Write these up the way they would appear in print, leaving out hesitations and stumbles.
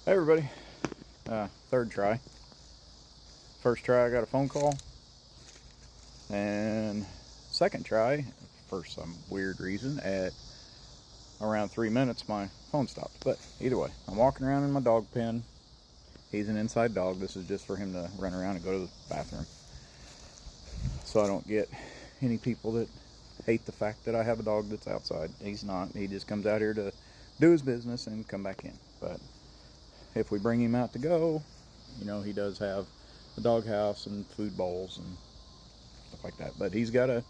Hey everybody, third try. First try I got a phone call, and second try, for some weird reason, at around 3 minutes my phone stopped. But either way, I'm walking around in my dog pen. He's an inside dog. This is just for him to run around and go to the bathroom, so I don't get any people that hate the fact that I have a dog that's outside. He's not. He just comes out here to do his business and come back in. But if we bring him out to go, he does have a dog house and food bowls and stuff like that. But he's got a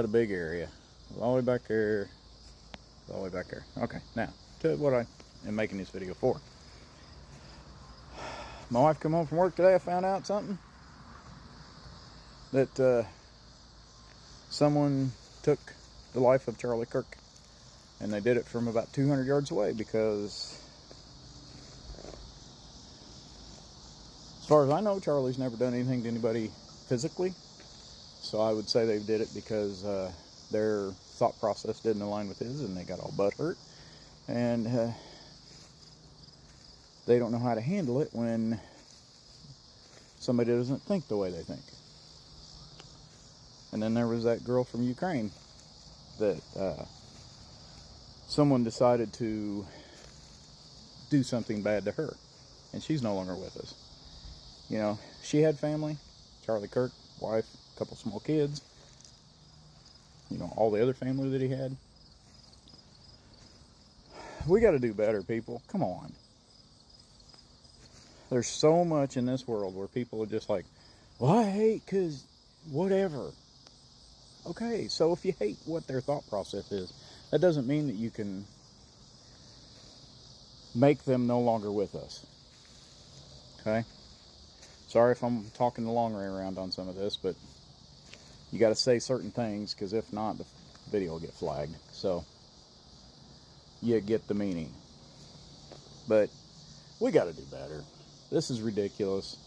big area, all the way back there, all the way back there. Okay, now to what I am making this video for. My wife come home from work today. I found out something that someone took the life of Charlie Kirk, and they did it from about 200 yards away because, as far as I know, Charlie's never done anything to anybody physically. So I would say they did it because their thought process didn't align with his, and they got all butthurt. And they don't know how to handle it when somebody doesn't think the way they think. And then there was that girl from Ukraine that someone decided to do something bad to her, and she's no longer with us. She had family, Charlie Kirk, wife, a couple small kids, all the other family that he had. We got to do better, people. Come on. There's so much in this world where people are just like, well, I hate because whatever. Okay, so if you hate what their thought process is, that doesn't mean that you can make them no longer with us. Okay? Sorry if I'm talking the long way around on some of this, but you got to say certain things, because if not, the video will get flagged. So you get the meaning. But we got to do better. This is ridiculous.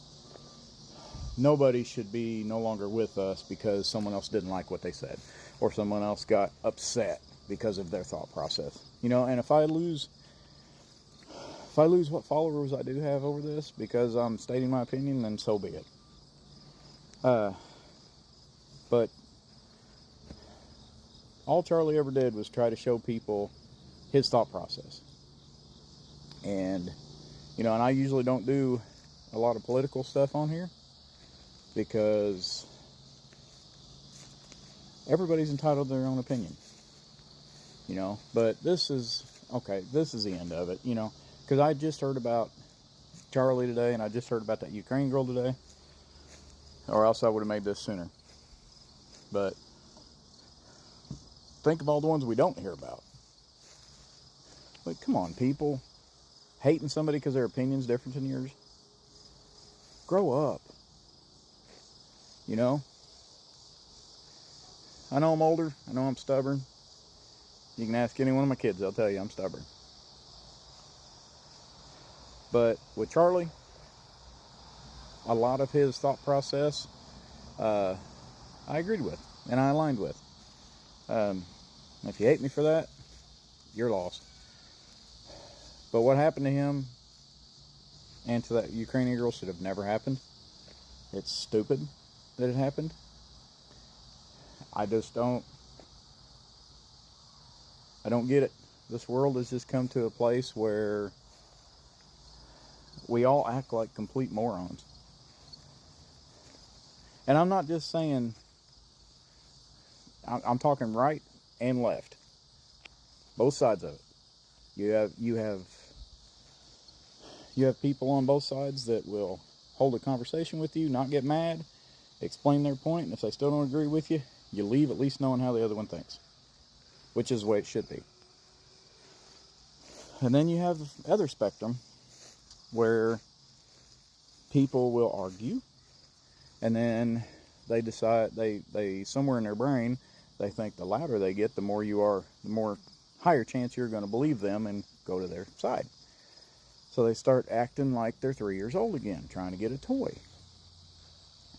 Nobody should be no longer with us because someone else didn't like what they said, or someone else got upset because of their thought process. And if I lose what followers I do have over this because I'm stating my opinion, then so be it. But all Charlie ever did was try to show people his thought process. And, and I usually don't do a lot of political stuff on here because everybody's entitled to their own opinion. But this is the end of it, because I just heard about Charlie today, and I just heard about that Ukraine girl today, or else I would have made this sooner. But think of all the ones we don't hear about. Like, come on, people. Hating somebody because their opinion's different than yours? Grow up. I know I'm older. I know I'm stubborn. You can ask any one of my kids. They'll tell you I'm stubborn. But with Charlie, a lot of his thought process, I agreed with and I aligned with. If you hate me for that, you're lost. But what happened to him and to that Ukrainian girl should have never happened. It's stupid that it happened. I don't get it. This world has just come to a place where we all act like complete morons. And I'm not just saying, I'm talking right and left. Both sides of it. You have people on both sides that will hold a conversation with you, not get mad, explain their point, and if they still don't agree with you, you leave at least knowing how the other one thinks, which is the way it should be. And then you have the other spectrum where people will argue, and then they decide, they somewhere in their brain, they think the louder they get, the more higher chance you're going to believe them and go to their side. So they start acting like they're 3 years old again, trying to get a toy.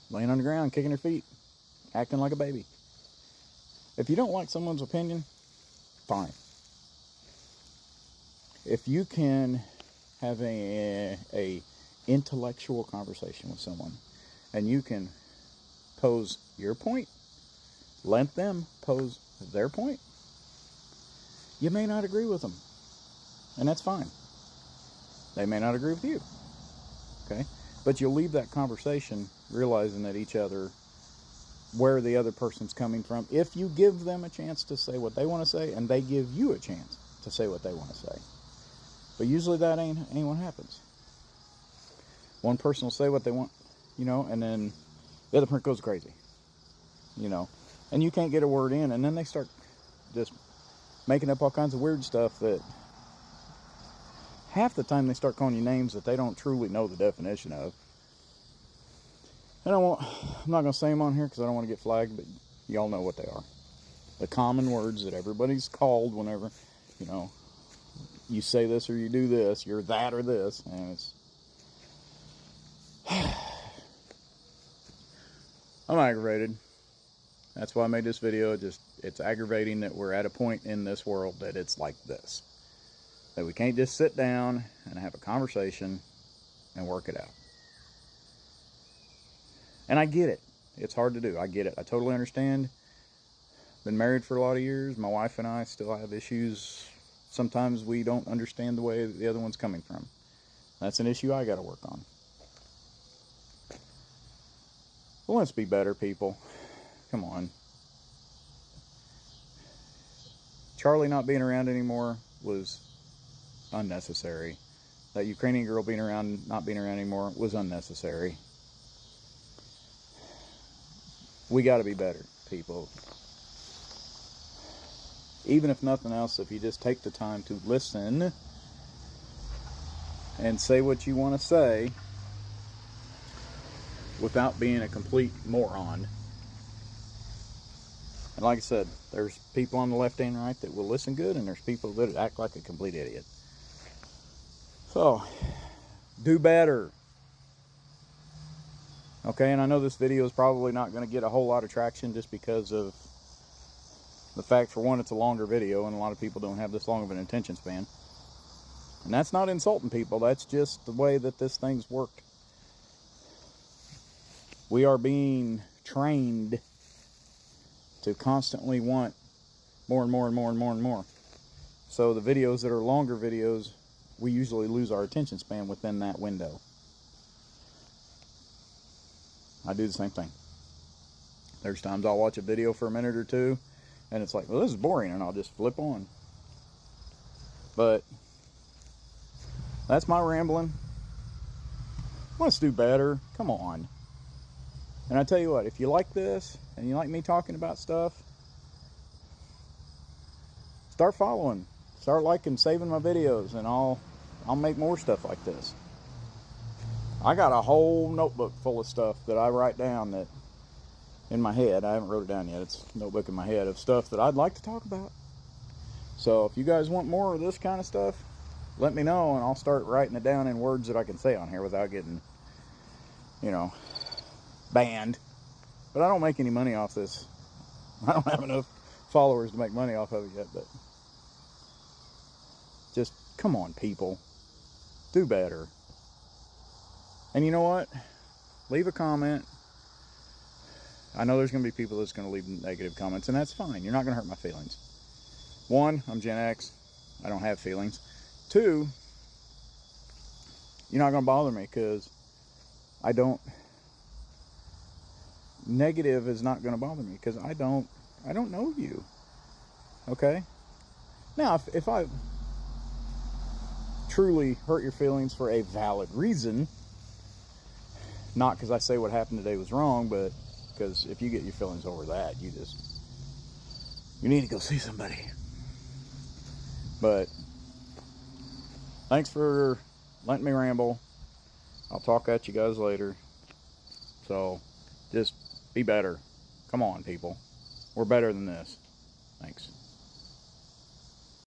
Laying on the ground, kicking their feet, acting like a baby. If you don't like someone's opinion, fine. If you can having a intellectual conversation with someone, and you can pose your point, let them pose their point. You may not agree with them, and that's fine. They may not agree with you, okay? But you'll leave that conversation realizing that each other, where the other person's coming from, if you give them a chance to say what they want to say, and they give you a chance to say what they want to say. But usually that ain't what happens. One person will say what they want, and then the other person goes crazy, and you can't get a word in, and then they start just making up all kinds of weird stuff that half the time they start calling you names that they don't truly know the definition of. And I'm not going to say them on here because I don't want to get flagged, but y'all know what they are. The common words that everybody's called whenever, you say this or you do this, you're that or this, and it's... I'm aggravated. That's why I made this video. It's aggravating that we're at a point in this world that it's like this. That we can't just sit down and have a conversation and work it out. And I get it. It's hard to do. I get it. I totally understand. Been married for a lot of years. My wife and I still have issues. Sometimes we don't understand the way the other one's coming from. That's an issue I got to work on. Well, let's be better, people. Come on. Charlie not being around anymore was unnecessary. That Ukrainian girl not being around anymore was unnecessary. We got to be better, people. Even if nothing else, if you just take the time to listen and say what you want to say without being a complete moron. And like I said, there's people on the left and right that will listen good, and there's people that act like a complete idiot. So, do better. Okay, and I know this video is probably not going to get a whole lot of traction just because of the fact, for one, it's a longer video, and a lot of people don't have this long of an attention span. And that's not insulting people, that's just the way that this thing's worked. We are being trained to constantly want more and more and more and more and more. So the videos that are longer videos, we usually lose our attention span within that window. I do the same thing. There's times I'll watch a video for a minute or two, and it's like, well, this is boring, and I'll just flip on. But that's my rambling. Let's do better. Come on. And I tell you what, if you like this, and you like me talking about stuff, start following. Start liking, saving my videos, and I'll make more stuff like this. I got a whole notebook full of stuff that I write down that in my head. I haven't wrote it down yet. It's a notebook in my head of stuff that I'd like to talk about. So if you guys want more of this kind of stuff, let me know, and I'll start writing it down in words that I can say on here without getting, banned. But I don't make any money off this. I don't have enough followers to make money off of it yet, but just come on, people, do better. And you know what, leave a comment. I know there's going to be people that's going to leave negative comments, and that's fine. You're not going to hurt my feelings. One, I'm Gen X, I don't have feelings. Two, you're not going to bother me because I don't. Negative is not going to bother me because I don't know you. Okay? Now, if I truly hurt your feelings for a valid reason, not because I say what happened today was wrong, but because if you get your feelings over that, you need to go see somebody. But thanks for letting me ramble. I'll talk at you guys later. So just be better. Come on, people. We're better than this. Thanks.